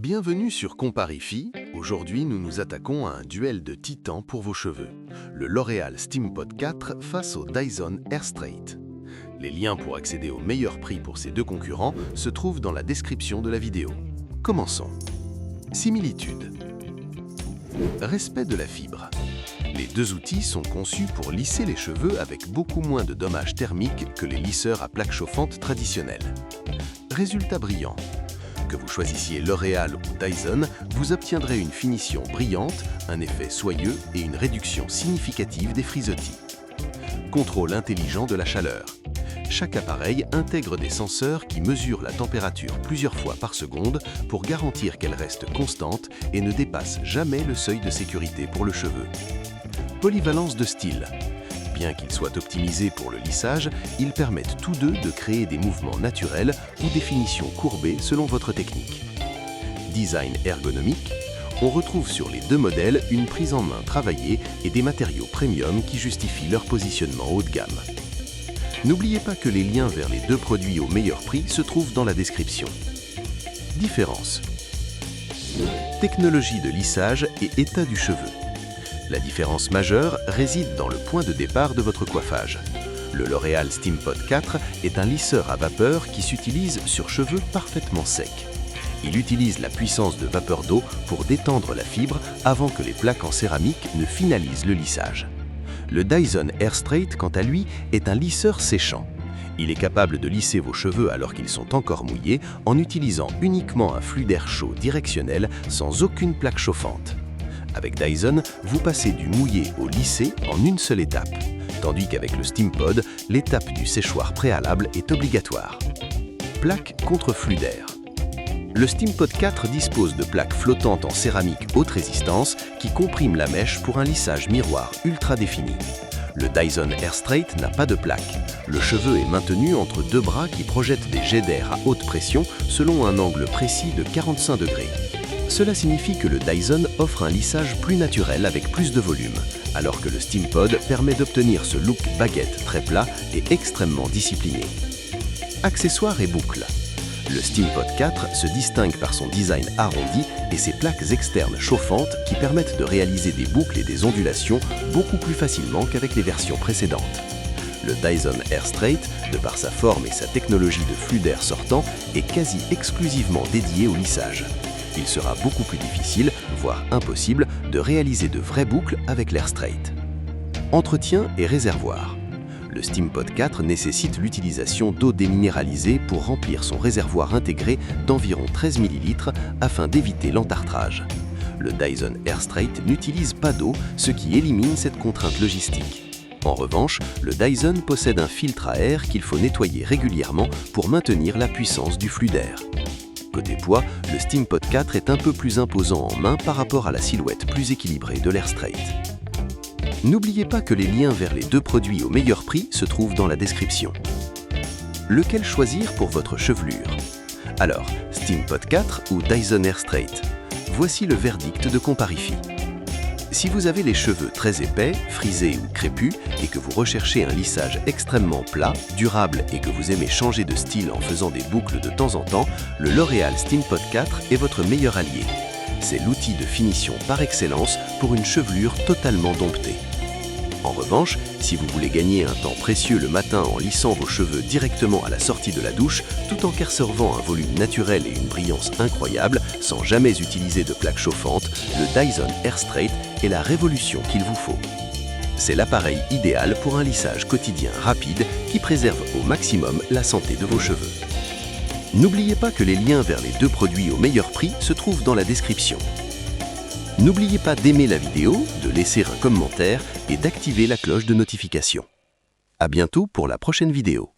Bienvenue sur Comparifi. Aujourd'hui, nous nous attaquons à un duel de titans pour vos cheveux. Le L'Oréal SteamPod 4 face au Dyson Airstraight. Les liens pour accéder au meilleur prix pour ces deux concurrents se trouvent dans la description de la vidéo. Commençons. Similitudes. Respect de la fibre. Les deux outils sont conçus pour lisser les cheveux avec beaucoup moins de dommages thermiques que les lisseurs à plaques chauffantes traditionnels. Résultat brillant. Que vous choisissiez L'Oréal ou Dyson, vous obtiendrez une finition brillante, un effet soyeux et une réduction significative des frisottis. Contrôle intelligent de la chaleur. Chaque appareil intègre des senseurs qui mesurent la température plusieurs fois par seconde pour garantir qu'elle reste constante et ne dépasse jamais le seuil de sécurité pour le cheveu. Polyvalence de style. Bien qu'ils soient optimisés pour le lissage, ils permettent tous deux de créer des mouvements naturels ou des finitions courbées selon votre technique. Design ergonomique. On retrouve sur les deux modèles une prise en main travaillée et des matériaux premium qui justifient leur positionnement haut de gamme. N'oubliez pas que les liens vers les deux produits au meilleur prix se trouvent dans la description. Différence. Technologie de lissage et état du cheveu. La différence majeure réside dans le point de départ de votre coiffage. Le L'Oréal SteamPod 4 est un lisseur à vapeur qui s'utilise sur cheveux parfaitement secs. Il utilise la puissance de vapeur d'eau pour détendre la fibre avant que les plaques en céramique ne finalisent le lissage. Le Dyson Airstraight, quant à lui, est un lisseur séchant. Il est capable de lisser vos cheveux alors qu'ils sont encore mouillés en utilisant uniquement un flux d'air chaud directionnel sans aucune plaque chauffante. Avec Dyson, vous passez du mouillé au lissé en une seule étape, tandis qu'avec le SteamPod, l'étape du séchoir préalable est obligatoire. Plaque contre flux d'air. Le SteamPod 4 dispose de plaques flottantes en céramique haute résistance qui compriment la mèche pour un lissage miroir ultra défini. Le Dyson Airstraight n'a pas de plaque. Le cheveu est maintenu entre deux bras qui projettent des jets d'air à haute pression selon un angle précis de 45 degrés. Cela signifie que le Dyson offre un lissage plus naturel avec plus de volume, alors que le SteamPod permet d'obtenir ce look baguette très plat et extrêmement discipliné. Accessoires et boucles. Le SteamPod 4 se distingue par son design arrondi et ses plaques externes chauffantes qui permettent de réaliser des boucles et des ondulations beaucoup plus facilement qu'avec les versions précédentes. Le Dyson Airstraight, de par sa forme et sa technologie de flux d'air sortant, est quasi exclusivement dédié au lissage. Il sera beaucoup plus difficile, voire impossible, de réaliser de vraies boucles avec l'Airstraight. Entretien et réservoir. Le SteamPod 4 nécessite l'utilisation d'eau déminéralisée pour remplir son réservoir intégré d'environ 13 ml afin d'éviter l'entartrage. Le Dyson Airstraight n'utilise pas d'eau, ce qui élimine cette contrainte logistique. En revanche, le Dyson possède un filtre à air qu'il faut nettoyer régulièrement pour maintenir la puissance du flux d'air. Côté poids, le SteamPod 4 est un peu plus imposant en main par rapport à la silhouette plus équilibrée de l'Airstraight. N'oubliez pas que les liens vers les deux produits au meilleur prix se trouvent dans la description. Lequel choisir pour votre chevelure? Alors, SteamPod 4 ou Dyson Airstraight? Voici le verdict de Comparifi. Si vous avez les cheveux très épais, frisés ou crépus et que vous recherchez un lissage extrêmement plat, durable et que vous aimez changer de style en faisant des boucles de temps en temps, le L'Oréal SteamPod 4 est votre meilleur allié. C'est l'outil de finition par excellence pour une chevelure totalement domptée. En revanche, si vous voulez gagner un temps précieux le matin en lissant vos cheveux directement à la sortie de la douche, tout en conservant un volume naturel et une brillance incroyable, sans jamais utiliser de plaques chauffantes, le Dyson Airstraight est la révolution qu'il vous faut. C'est l'appareil idéal pour un lissage quotidien rapide qui préserve au maximum la santé de vos cheveux. N'oubliez pas que les liens vers les deux produits au meilleur prix se trouvent dans la description. N'oubliez pas d'aimer la vidéo, de laisser un commentaire et d'activer la cloche de notification. À bientôt pour la prochaine vidéo.